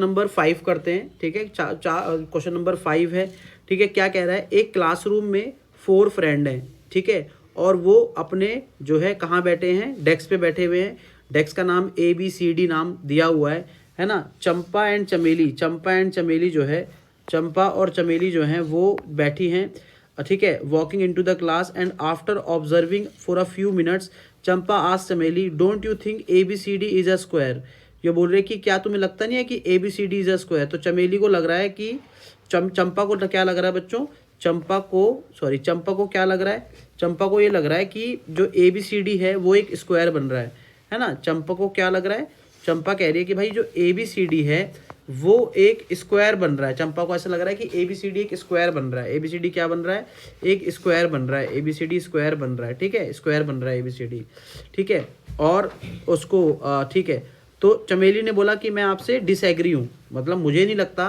Number 5 करते हैं, ठीक है। क्वेश्चन नंबर 5 है, ठीक है। क्या कह रहा है, एक क्लासरूम में 4 फ्रेंड हैं, ठीक है, और वो अपने जो है कहाँ बैठे हैं, डेस्क पे बैठे हुए हैं। डेस्क का नाम ABCD नाम दिया हुआ है ना। चंपा एंड चमेली जो है, चंपा और चमेली जो हैं वो बैठी हैं, ठीक है, walking into the class and after observing for a few minutes Champa asked Chameli, don't you think ABCD is a square. ये बोल रहे कि क्या तुम्हें लगता नहीं है कि ABCD इज अ स्क्वायर। तो चमेली को लग रहा है कि चंपा को क्या लग रहा है बच्चों, चंपा को क्या लग रहा है, चंपा को ये लग रहा है कि जो ABCD है वो एक स्क्वायर बन रहा है ना। चंपा को क्या लग रहा है, चंपा कह रही है कि भाई जो ABCD है वो एक स्क्वायर बन रहा है। चंपा को ऐसा लग रहा है कि ABCD एक स्क्वायर बन रहा है। ABCD क्या बन रहा है, एक स्क्वायर बन रहा है। ABCD स्क्वायर बन रहा है, ठीक है, स्क्वायर बन रहा है ABCD, ठीक है। और उसको ठीक है, तो चमेली ने बोला कि मैं आपसे डिसएग्री हूँ, मतलब मुझे नहीं लगता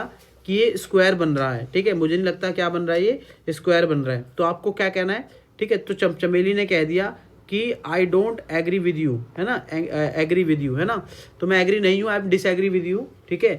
कि ये स्क्वायर बन रहा है, ठीक है, मुझे नहीं लगता क्या बन रहा है, ये स्क्वायर बन रहा है। तो आपको क्या कहना है, ठीक है। तो चमेली ने कह दिया कि I don't agree with you, है ना, एग्री विद यू, है ना। तो मैं एग्री नहीं हूँ, आई डिसएग्री विद यू, ठीक है।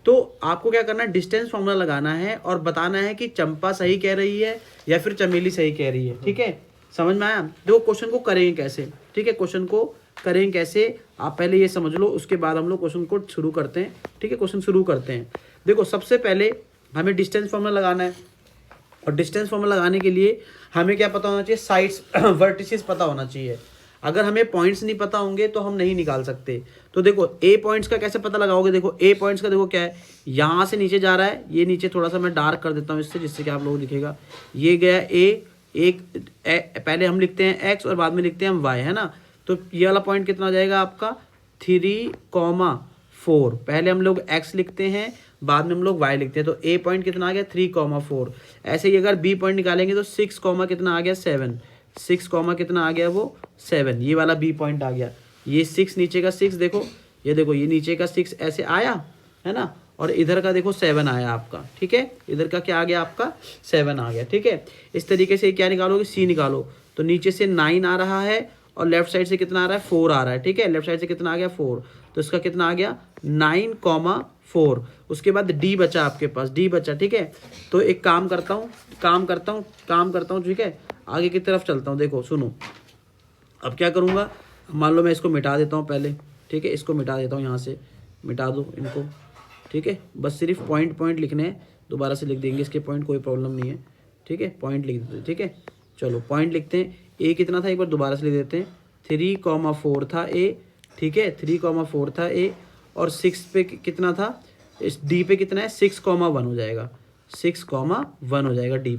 तो आपको क्या करना है, डिस्टेंस फॉर्मूला लगाना है और बताना है कि चंपा सही कह रही है या फिर चमेली सही कह रही है, ठीक है। समझ में आया। देखो क्वेश्चन को करेंगे कैसे, ठीक है, क्वेश्चन को करेंगे कैसे आप पहले ये समझ लो, उसके बाद हम लोग क्वेश्चन को शुरू करते हैं, ठीक है। क्वेश्चन शुरू करते हैं। देखो सबसे पहले हमें डिस्टेंस फॉर्मूला लगाना है, और डिस्टेंस फॉर्मूला लगाने के लिए हमें क्या पता होना चाहिए, साइड्स वर्टिसेस पता होना चाहिए। अगर हमें पॉइंट्स नहीं पता होंगे तो हम नहीं निकाल सकते। तो देखो ए पॉइंट्स का कैसे पता लगाओगे, देखो ए पॉइंट्स का देखो क्या है, यहाँ से नीचे जा रहा है, ये नीचे थोड़ा सा मैं डार्क कर देता हूँ इससे, जिससे कि आप लोगों को दिखेगा। ये गया पहले हम लिखते हैं एक्स और बाद में लिखते हैं हम वाई, है ना। तो ये वाला पॉइंट कितना हो जाएगा आपका 3,4। पहले हम लोग एक्स लिखते हैं, बाद में हम लोग वाई लिखते हैं। तो ए पॉइंट कितना आ गया 3,4। ऐसे ही अगर बी पॉइंट निकालेंगे तो 6, कितना आ गया 7, 6, कितना आ गया वो 7, ये वाला बी पॉइंट आ गया। ये 6 नीचे का 6 देखो, ये देखो ये नीचे का 6 ऐसे आया, है ना, और इधर का देखो 7 आया आपका, ठीक है। इधर का क्या आ गया आपका 7 आ गया, ठीक है। इस तरीके से क्या निकालोगे, सी निकालो। तो नीचे से 9 आ रहा है और लेफ्ट साइड से कितना आ रहा है 4 आ रहा है, ठीक है। लेफ्ट साइड से कितना आ गया 4, तो इसका कितना आ गया 9,4। उसके बाद डी बचा आपके पास, डी बचा, ठीक है। तो एक काम करता हूँ, ठीक है, आगे की तरफ चलता हूँ। देखो सुनो, अब क्या करूँगा, मान लो मैं इसको मिटा देता हूँ पहले, ठीक है, इसको मिटा देता हूँ, यहाँ से मिटा दो इनको, ठीक है। बस सिर्फ पॉइंट लिखने हैं, दोबारा से लिख देंगे इसके पॉइंट, कोई प्रॉब्लम नहीं है, ठीक है। पॉइंट लिख देते, ठीक है। चलो पॉइंट लिखते हैं। ए कितना था एक बार दोबारा से लिख देते हैं, 3,4 था ए, ठीक है, 3,4 था ए, और 6 पे कितना था, इस डी पे कितना है 6,1 हो जाएगा, 6,1 हो जाएगा डी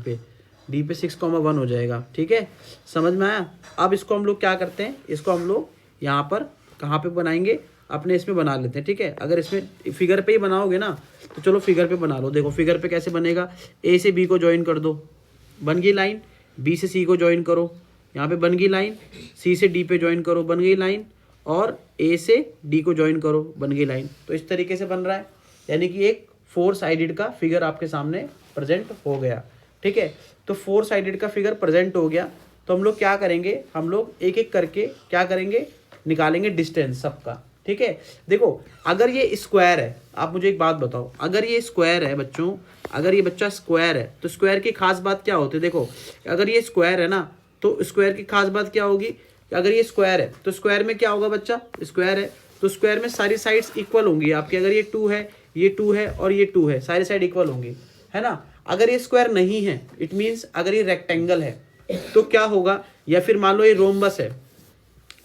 पे 6,1 हो जाएगा, ठीक है। समझ में आया। अब इसको हम लोग क्या करते हैं, इसको हम लोग यहाँ पर कहाँ पे बनाएंगे, अपने इसमें बना लेते हैं, ठीक है। अगर इसमें फिगर पे ही बनाओगे ना, तो चलो फिगर पे बना लो। देखो फिगर पे कैसे बनेगा, ए से बी को ज्वाइन कर दो, बन गई लाइन। बी से सी को ज्वाइन करो, यहाँ पे बन गई लाइन। सी से डी पे ज्वाइन करो, बन गई लाइन। और ए से डी को ज्वाइन करो, बन गई लाइन। तो इस तरीके से बन रहा है, यानी कि एक 4 साइडेड का फिगर आपके सामने प्रेजेंट हो गया, ठीक है। तो 4 साइडेड का फिगर प्रेजेंट हो गया। तो हम लोग क्या करेंगे, हम लोग एक एक करके क्या करेंगे, निकालेंगे डिस्टेंस सबका, ठीक है। देखो अगर ये स्क्वायर है, आप मुझे एक बात बताओ, अगर ये स्क्वायर है बच्चों, अगर ये बच्चा स्क्वायर है तो स्क्वायर की खास बात क्या होती है। देखो अगर ये स्क्वायर है ना, तो स्क्वायर की खास बात क्या होगी, अगर ये स्क्वायर है तो स्क्वायर में क्या होगा बच्चा, स्क्वायर है तो स्क्वायर में सारी साइड्स इक्वल होंगी आपकी। अगर ये 2 है, ये 2 है और ये 2 है, सारी साइड इक्वल होंगी, है ना। अगर ये स्क्वायर नहीं है, इट मीन्स अगर ये रेक्टेंगल है तो क्या होगा, या फिर मान लो ये रोम्बस है,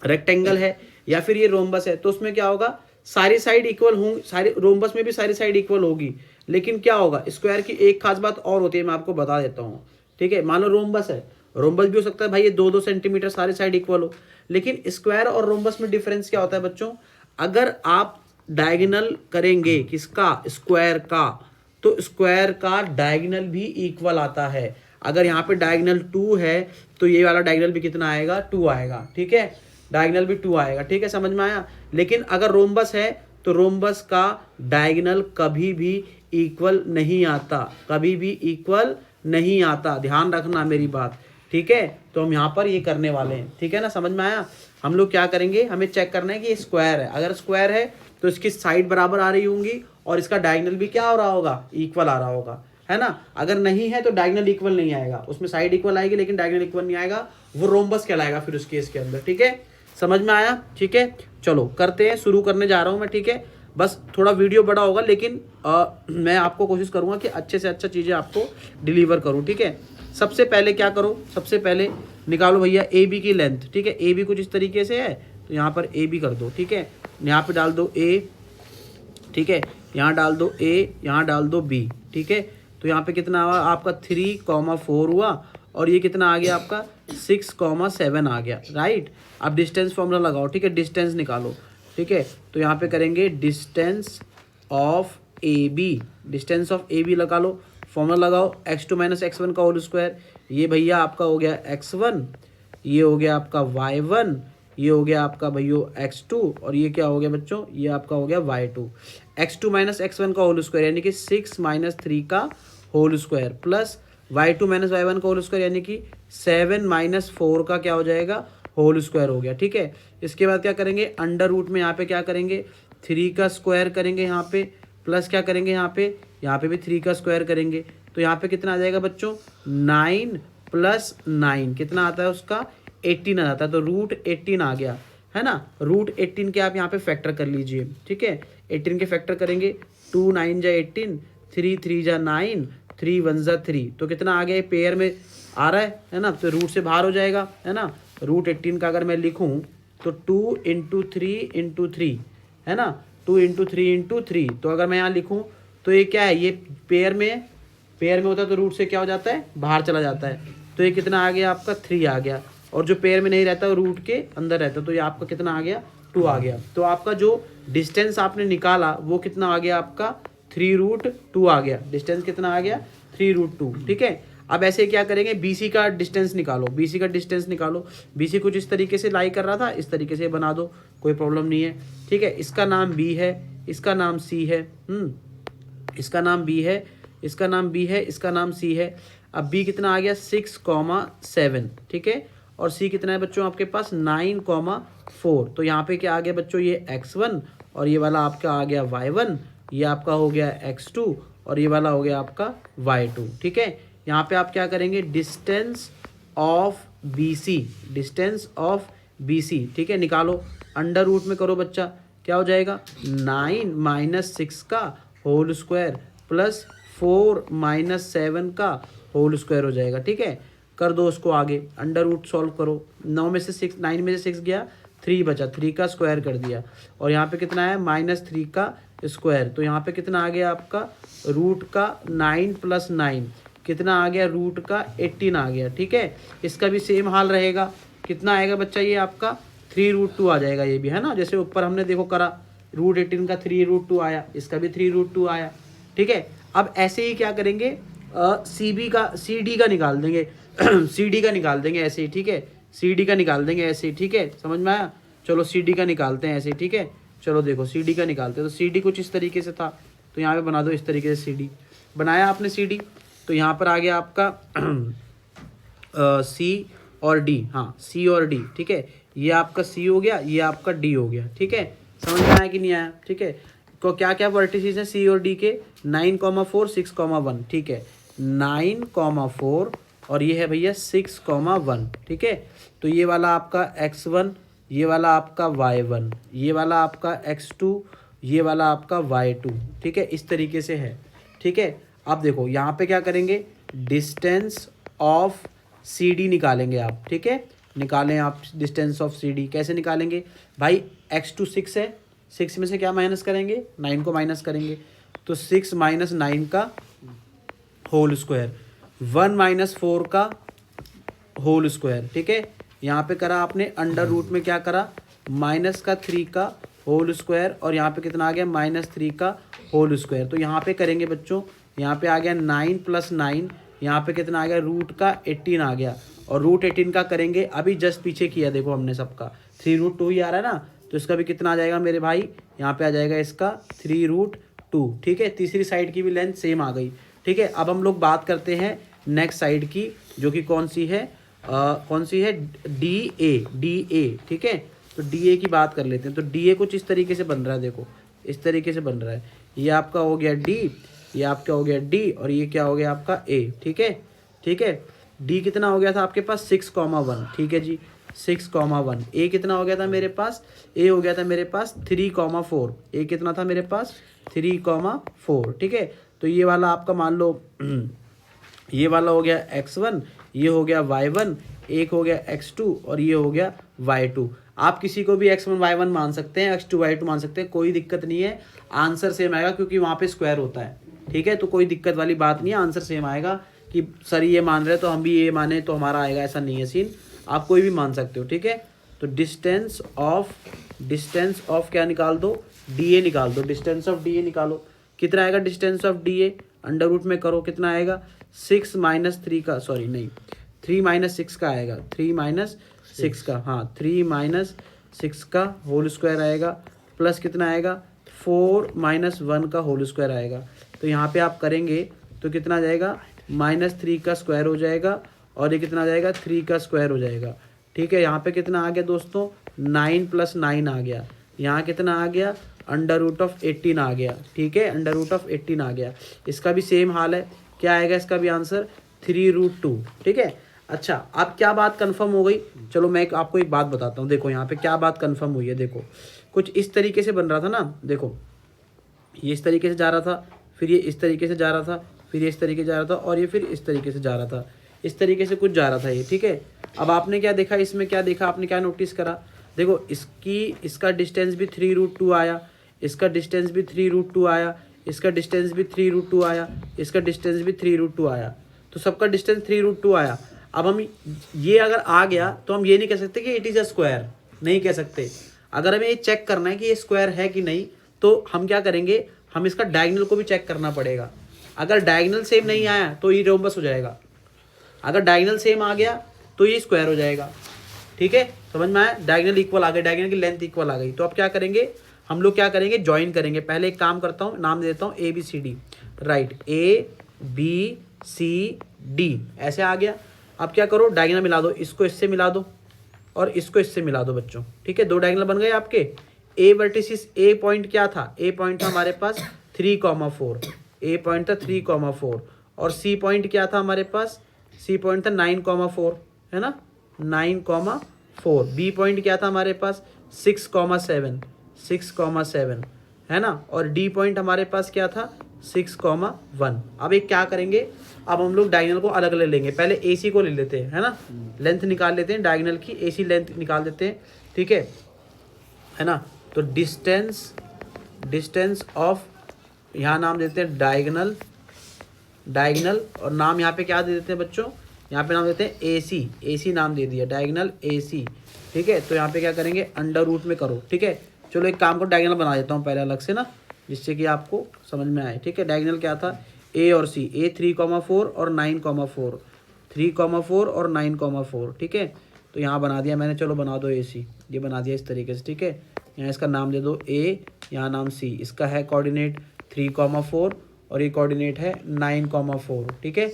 रेक्टेंगल है या फिर ये रोम्बस है, तो उसमें क्या होगा, सारी साइड इक्वल होंगी, सारी रोम्बस में भी सारी साइड इक्वल होगी। लेकिन क्या होगा, स्क्वायर की एक खास बात और होती है, मैं आपको बता देता हूँ, ठीक है। मान लो रोम्बस है, रोम्बस भी हो सकता है भाई ये 2-2 सेंटीमीटर सारी साइड इक्वल हो, लेकिन स्क्वायर और रोम्बस में डिफरेंस क्या होता है बच्चों, अगर आप डायगोनल करेंगे किसका, स्क्वायर का, तो स्क्वायर का डायगोनल भी इक्वल आता है। अगर यहाँ पे डायगोनल 2 है तो ये वाला डायगोनल भी कितना आएगा, 2 आएगा, ठीक है, डायगोनल भी 2 आएगा, ठीक है, समझ में आया। लेकिन अगर रोम्बस है तो रोम्बस का डायगोनल कभी भी इक्वल नहीं आता, कभी भी इक्वल नहीं आता, ध्यान रखना मेरी बात, ठीक है। तो हम यहाँ पर ये करने वाले हैं, ठीक है ना, समझ में आया। हम लोग क्या करेंगे, हमें चेक करना है कि ये स्क्वायर है, अगर स्क्वायर है तो इसकी साइड बराबर आ रही होंगी और इसका डायगोनल भी क्या हो रहा होगा, इक्वल आ रहा होगा, है ना। अगर नहीं है तो डायगोनल इक्वल नहीं आएगा, उसमें साइड इक्वल आएगी लेकिन डायगोनल इक्वल नहीं आएगा, वो रोम्बस कहलाएगा फिर उस केस के अंदर। ठीक है, समझ में आया। ठीक है, चलो करते हैं, शुरू करने जा रहा हूँ मैं। ठीक है, बस थोड़ा वीडियो बड़ा होगा लेकिन मैं आपको कोशिश करूँगा कि अच्छे से अच्छा चीज़ें आपको डिलीवर करूँ। ठीक है, सबसे पहले क्या करो, सबसे पहले निकालो भैया ए बी की लेंथ। ठीक है, ए बी कुछ इस तरीके से है तो यहाँ पर ए बी कर दो। ठीक है, यहाँ पे डाल दो ए, ठीक है, यहाँ डाल दो ए, यहाँ डाल दो बी। ठीक है, तो यहाँ पे कितना हुआ आपका 3,4 हुआ और ये कितना आ गया आपका 6,7 आ गया, राइट। अब डिस्टेंस फॉर्मूला लगाओ। ठीक है, डिस्टेंस निकालो। ठीक है, तो यहाँ पे करेंगे distance of A B, distance of A B लगा लो, फॉर्मूला लगाओ x2 - x1 का होल स्क्वायर। ये भैया आपका हो गया x1, ये हो गया आपका y1, ये हो गया आपका भैया x2 और ये क्या हो गया बच्चों, ये आपका हो गया y2। x2 - x1 का होल स्क्वायर यानी कि 6 - 3 का whole square plus y2 - y1 का होल स्क्वायर यानी कि 7 - 4 का क्या हो जाएगा, होल स्क्वायर हो गया। ठीक है, इसके बाद क्या करेंगे, अंडर रूट में यहाँ पे क्या करेंगे 3 का स्क्वायर करेंगे यहाँ पे, प्लस क्या करेंगे यहाँ पे भी 3 का स्क्वायर करेंगे। तो यहाँ पे कितना आ जाएगा बच्चों 9 + 9 कितना आता है उसका 18 आ जाता है। तो √18 आ गया, है ना। √18 के आप यहाँ पे फैक्टर कर लीजिए। ठीक है, 18 के फैक्टर करेंगे, 2 9 जा 18, 3 3 जा 9, 3 1 जा 3, तो कितना आ गया, पेयर में आ रहा है ना, तो रूट से बाहर हो जाएगा, है ना। √18 का अगर मैं लिखूँ तो 2 × 3 × 3 है ना, 2 × 3 × 3। तो अगर मैं यहाँ लिखूँ तो ये क्या है, ये पेयर में होता है तो रूट से क्या हो जाता है, बाहर चला जाता है। तो ये कितना आ गया आपका 3 आ गया, और जो पेयर में नहीं रहता वो रूट के अंदर रहता है, तो ये आपका कितना आ गया 2 आ गया। तो आपका जो डिस्टेंस आपने निकाला वो कितना आ गया आपका 3√2 आ गया। डिस्टेंस कितना आ गया 3√2। ठीक है, अब ऐसे क्या करेंगे, BC का डिस्टेंस निकालो, BC का डिस्टेंस निकालो। BC कुछ इस तरीके से लाई कर रहा था, इस तरीके से बना दो, कोई प्रॉब्लम नहीं है। ठीक है, इसका नाम B है, इसका नाम C है, इसका नाम B है, इसका नाम B है, इसका नाम C है। अब B कितना आ गया 6,7। ठीक है, और C कितना है बच्चों आपके पास 9,4। तो यहाँ पे क्या आ गया बच्चों, ये x1 और ये वाला आपका आ गया y1, ये आपका हो गया x2 और ये वाला हो गया आपका y2। ठीक है, यहाँ पे आप क्या करेंगे, distance of BC, distance of BC। ठीक है, निकालो, अंडर रूट में करो बच्चा, क्या हो जाएगा 9 - 6 का होल स्क्वायर प्लस 4 - 7 का होल स्क्वायर हो जाएगा। ठीक है, कर दो उसको आगे, अंडर रूट सॉल्व करो। 9 में से 6 गया, 3 बचा, 3 का स्क्वायर कर दिया, और यहाँ पे कितना है -3 का स्क्वायर। तो यहाँ पे कितना आ गया आपका रूट का 9 + 9 कितना आ गया, रूट का 18 आ गया। ठीक है, इसका भी सेम हाल रहेगा, कितना आएगा बच्चा, ये आपका 3√2 आ जाएगा, ये भी है ना, जैसे ऊपर हमने देखो करा √18 का 3√2 आया, इसका भी 3√2 आया। ठीक है, अब ऐसे ही क्या करेंगे, CD का निकाल देंगे CD का निकाल देंगे ऐसे ही। ठीक है, CD का निकाल देंगे ऐसे ही। ठीक है, समझ में आया। चलो CD का निकालते हैं ऐसे ही। ठीक है, चलो देखो CD का निकालते हैं। तो CD कुछ इस तरीके से था, तो यहाँ पे बना दो इस तरीके से। CD बनाया आपने CD, तो यहाँ पर आ गया आपका C और D, हाँ C और D। ठीक है, ये आपका C हो गया, ये आपका D हो गया। ठीक है, समझ में आया कि नहीं आया। ठीक है, तो क्या क्या वर्टिसेस हैं C और D के, 9,4 6,1। ठीक है, 9,4 और ये है भैया 6,1। ठीक है, तो ये वाला आपका x1, ये वाला आपका y1, ये वाला आपका x2, ये वाला आपका y2। ठीक है, इस तरीके से है। ठीक है, अब देखो यहाँ पे क्या करेंगे, डिस्टेंस ऑफ CD निकालेंगे आप। ठीक है, निकालें आप डिस्टेंस ऑफ CD, कैसे निकालेंगे भाई, x2 6 है, 6 में से क्या माइनस करेंगे, 9 को माइनस करेंगे, तो 6 - 9 का होल स्क्वायर, 1 - 4 का होल स्क्वायर। ठीक है, यहाँ पे करा आपने अंडर रूट में क्या करा, -3 का होल स्क्वायर, और यहाँ पे कितना आ गया -3 का होल स्क्वायर। तो यहाँ पे करेंगे बच्चों, यहाँ पे आ गया 9 + 9, यहाँ पे कितना आ गया, रूट का 18 आ गया, और √18 का करेंगे अभी जस्ट पीछे किया देखो हमने सबका 3√2 ही आ रहा है ना, तो इसका भी कितना आ जाएगा मेरे भाई, यहाँ पे आ जाएगा इसका 3√2। ठीक है, तीसरी साइड की भी लेंथ सेम आ गई। ठीक है, अब हम लोग बात करते हैं नेक्स्ट साइड की, जो कि कौन सी है DA। ठीक है, तो DA की बात कर लेते हैं। तो DA कुछ इस तरीके से बन रहा है, देखो इस तरीके से बन रहा है। ये आपका हो गया डी, ये आपका हो गया डी, और ये क्या हो गया आपका ए। ठीक है, ठीक है। डी कितना हो गया था आपके पास 6,1, ठीक है जी, 6,1। ए कितना हो गया था मेरे पास, ए हो गया था मेरे पास 3,4। ए कितना था मेरे पास 3,4, ठीक है। तो ये वाला आपका मान लो ये वाला हो गया x1, ये हो गया y1, एक हो गया x2 और ये हो गया y2। आप किसी को भी x1 y1 मान सकते हैं, x2 y2 मान सकते हैं, कोई दिक्कत नहीं है, आंसर सेम आएगा क्योंकि वहाँ पे स्क्वायर होता है। ठीक है, तो कोई दिक्कत वाली बात नहीं है, आंसर सेम आएगा कि सर ये मान रहे तो हम भी ये माने तो हमारा आएगा, ऐसा नहीं है सीन, आप कोई भी मान सकते हो। ठीक है, तो डिस्टेंस ऑफ क्या निकाल दो, डी निकाल दो, डिस्टेंस ऑफ डी निकालो। कितना आएगा distance of D under root में करो, कितना आएगा 6 - 3 का, सॉरी नहीं 3 - 6 का आएगा, 3 - 6 का, हाँ 3 - 6 का होल स्क्वायर आएगा, प्लस कितना आएगा 4 - 1 का होल स्क्वायर आएगा। तो यहाँ पे आप करेंगे तो कितना आ जाएगा -3 का स्क्वायर हो जाएगा, और ये कितना आ जाएगा 3 का स्क्वायर हो जाएगा। ठीक है, यहाँ पे कितना आ गया दोस्तों 9 + 9 आ गया, यहाँ कितना आ गया √18 आ गया। ठीक है, √18 आ गया। इसका भी सेम हाल है, क्या आएगा इसका भी आंसर 3√2। ठीक है, अच्छा अब क्या बात कंफर्म हो गई, चलो मैं आपको एक बात बताता हूँ। देखो यहाँ पे क्या बात कंफर्म हुई है, देखो कुछ इस तरीके से बन रहा था ना, देखो ये इस तरीके से जा रहा था, फिर ये इस तरीके से जा रहा था, फिर ये इस तरीके से जा रहा था, और ये फिर इस तरीके से जा रहा था, इस तरीके से कुछ जा रहा था ये। ठीक है, अब आपने क्या देखा इसमें, क्या देखा आपने, क्या नोटिस करा, देखो इसका डिस्टेंस भी 3√2 आया, इसका डिस्टेंस भी 3√2 आया, इसका डिस्टेंस भी 3√2 आया, इसका डिस्टेंस भी 3√2 आया, तो सबका डिस्टेंस 3√2 आया। अब हम ये अगर आ गया तो हम ये नहीं कह सकते कि इट इज़ अ स्क्वायर, नहीं कह सकते। अगर हमें ये चेक करना है कि ये स्क्वायर है कि नहीं, तो हम क्या करेंगे, हम इसका डायगोनल को भी चेक करना पड़ेगा। अगर डायगोनल सेम नहीं आया तो ये रोम्बस हो जाएगा, अगर डायगोनल सेम आ गया तो ये स्क्वायर हो जाएगा। ठीक है, समझ में आया, डायगोनल इक्वल आ गया, डायगोनल की लेंथ इक्वल आ गई, तो अब क्या करेंगे हम लोग, क्या करेंगे ज्वाइन करेंगे। पहले एक काम करता हूँ, नाम दे देता हूँ ABCD, राइट, ABCD ऐसे आ गया। अब क्या करो डायगोनल मिला दो, इसको इससे मिला दो और इसको इससे मिला दो बच्चों। ठीक है, दो डायगोनल बन गए आपके। ए वर्टिसिस, ए पॉइंट क्या था, ए पॉइंट था हमारे पास 3,4, ए पॉइंट था 3,4, और सी पॉइंट क्या था हमारे पास, सी पॉइंट था 9,4, है ना 9,4। बी पॉइंट क्या था हमारे पास 6,7, 6,7, है ना, और डी पॉइंट हमारे पास क्या था 6,1। अब एक क्या करेंगे, अब हम लोग डायगोनल को अलग ले लेंगे, पहले AC को ले लेते हैं, है ना, लेंथ निकाल लेते हैं डायगोनल की, AC लेंथ निकाल देते हैं। ठीक है ना, तो डिस्टेंस ऑफ, यहाँ नाम देते हैं डायगोनल, और नाम यहाँ पे क्या दे देते हैं बच्चों, यहाँ पे नाम देते हैं AC नाम दे दिया, डायगोनल AC। ठीक है, तो यहाँ पे क्या करेंगे अंडर रूट में करो। ठीक है, चलो एक काम को डायगोनल बना देता हूँ पहले अलग से ना, जिससे कि आपको समझ में आए। ठीक है, डायगोनल क्या था A और C, A 3,4 और 9,4, 3,4 और 9,4। ठीक है, तो यहाँ बना दिया मैंने, चलो बना दो AC, ये बना दिया इस तरीके से। ठीक है, यहाँ इसका नाम दे दो A, यहाँ नाम C, इसका है कोऑर्डिनेट 3,4 और ये कोऑर्डिनेट है 9,4। ठीक है,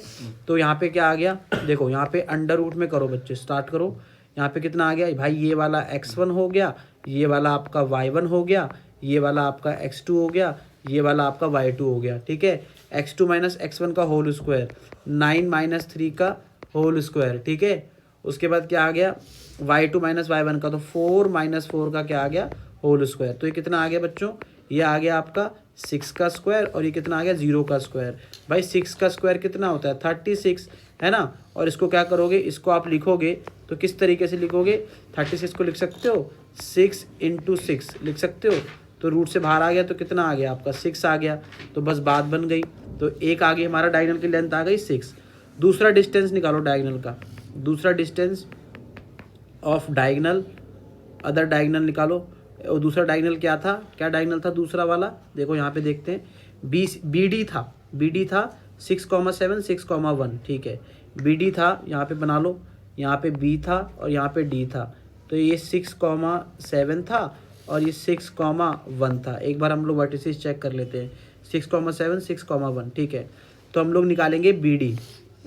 तो यहाँ पे क्या आ गया, देखो यहाँ पे अंडर रूट में करो बच्चे, स्टार्ट करो। यहाँ पे कितना आ गया भाई, ये वाला x1 हो गया, ये वाला आपका y1 हो गया, ये वाला आपका x2 हो गया, ये वाला आपका y2 हो गया। ठीक है, x2 - x1 का होल स्क्वायर, 9 - 3 का होल स्क्वायर। ठीक है, उसके बाद क्या आ गया y2 - y1 का, तो 4 - 4 का क्या आ गया होल स्क्वायर। तो ये कितना आ गया बच्चों, ये आ गया आपका 6 का स्क्वायर, और ये कितना आ गया 0 का स्क्वायर। भाई 6 का स्क्वायर कितना होता है 36, है ना, और इसको क्या करोगे, इसको आप लिखोगे तो किस तरीके से लिखोगे, 36 को लिख सकते हो 6 × 6 लिख सकते हो, तो रूट से बाहर आ गया तो कितना आ गया आपका 6 आ गया, तो बस बात बन गई। तो एक आ गई हमारा डायगोनल की लेंथ आ गई 6। दूसरा डिस्टेंस निकालो डायगोनल का, दूसरा distance of diagonal, other diagonal निकालो। और दूसरा डायगोनल क्या था, क्या डायगोनल था दूसरा वाला, देखो यहाँ पे देखते हैं, BD था 6,7, 6,1। ठीक है, BD था, यहाँ पे बना लो, यहाँ पे B था और यहाँ पे D था, तो ये 6,7 था और ये 6,1 था। एक बार हम लोग वर्टिसेस चेक कर लेते हैं, 6,7, 6,1। ठीक है, तो हम लोग निकालेंगे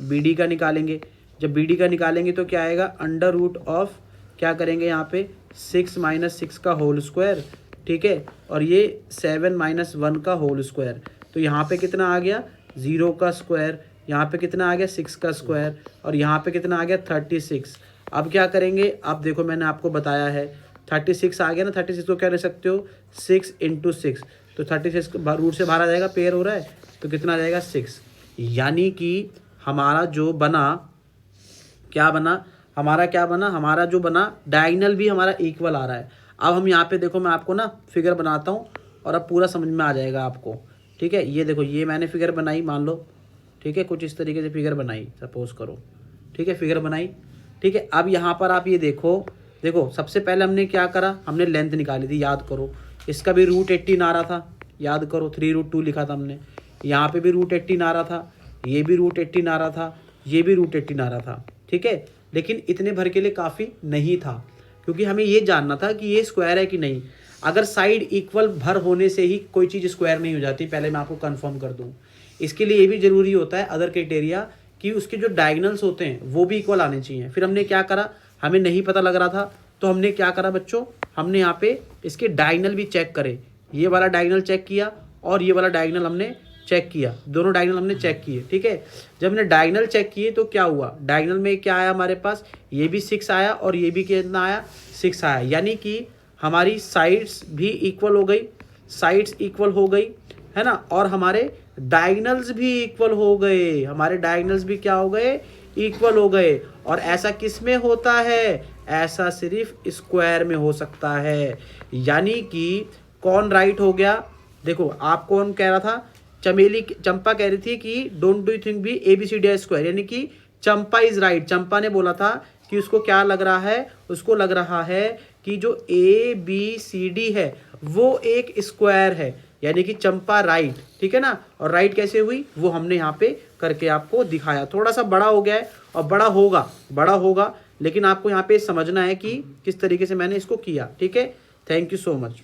BD का निकालेंगे। जब BD का निकालेंगे तो क्या आएगा अंडर रूट ऑफ, क्या करेंगे यहाँ पे 6 - 6 का होल स्क्वायर। ठीक है, और ये 7 - 1 का होल स्क्वायर। तो यहाँ पे कितना आ गया 0 का स्क्वायर, यहाँ पे कितना आ गया 6 का स्क्वायर, और यहाँ पे कितना आ गया 36। अब क्या करेंगे, अब देखो मैंने आपको बताया है 36 आ गया ना, 36 को क्या ले सकते हो 6 × 6, तो 36 रूट से बाहर आ जाएगा, पेयर हो रहा है, तो कितना आ जाएगा 6। यानी कि हमारा जो बना क्या बना, हमारा जो बना डायगोनल भी हमारा इक्वल आ रहा है। अब हम यहाँ पे देखो मैं आपको ना फिगर बनाता हूँ और अब पूरा समझ में आ जाएगा आपको। ठीक है, ये देखो ये मैंने फिगर बनाई मान लो, ठीक है, कुछ इस तरीके से फिगर बनाई सपोज करो, ठीक है, फिगर बनाई, ठीक है। अब यहाँ पर आप ये देखो सबसे पहले हमने क्या करा, हमने लेंथ निकाली थी, याद करो। इसका भी रूट 18 आ रहा था, याद करो 3√2 लिखा था हमने। यहाँ पे भी रूट 18 आ रहा था, ये भी रूट 18 आ रहा था, ये भी रूट 18 आ रहा था, ठीक है। लेकिन इतने भर के लिए काफ़ी नहीं था, क्योंकि हमें ये जानना था कि ये स्क्वायर है कि नहीं। अगर साइड इक्वल भर होने से ही कोई चीज़ स्क्वायर नहीं हो जाती, पहले मैं आपको कंफर्म कर दूं। इसके लिए ये भी ज़रूरी होता है अदर क्राइटेरिया कि उसके जो डायगोनल्स होते हैं वो भी इक्वल आने चाहिए। फिर हमने क्या करा, हमें नहीं पता लग रहा था, तो हमने क्या करा बच्चों, हमने यहाँ पे इसके डायगोनल भी चेक करे। ये वाला डायगोनल चेक किया और ये वाला डायगोनल हमने चेक किया, दोनों डायगोनल हमने चेक किए, ठीक है। जब हमने डायगोनल चेक किए तो क्या हुआ, डायगोनल में क्या आया हमारे पास, ये भी 6 आया और ये भी कितना आया 6 आया। यानी कि हमारी साइड्स भी इक्वल हो गई, साइड्स इक्वल हो गई है ना, और हमारे डायगोनल्स भी इक्वल हो गए, हमारे डायगोनल्स भी क्या हो गए, इक्वल हो गए। और ऐसा किस में होता है, ऐसा सिर्फ स्क्वायर में हो सकता है। यानी कि कौन राइट हो गया, देखो आप कौन कह रहा था, चंपा कह रही थी कि डोंट डू थिंक भी ABCD स्क्वायर, यानी कि चंपा इज राइट। चंपा ने बोला था कि उसको क्या लग रहा है, उसको लग रहा है कि जो ABCD है वो एक स्क्वायर है, यानी कि चंपा राइट, ठीक है ना। और राइट कैसे हुई वो हमने यहाँ पे करके आपको दिखाया। थोड़ा सा बड़ा हो गया है और बड़ा होगा, लेकिन आपको यहाँ पे समझना है कि किस तरीके से मैंने इसको किया, ठीक है। Thank you so much.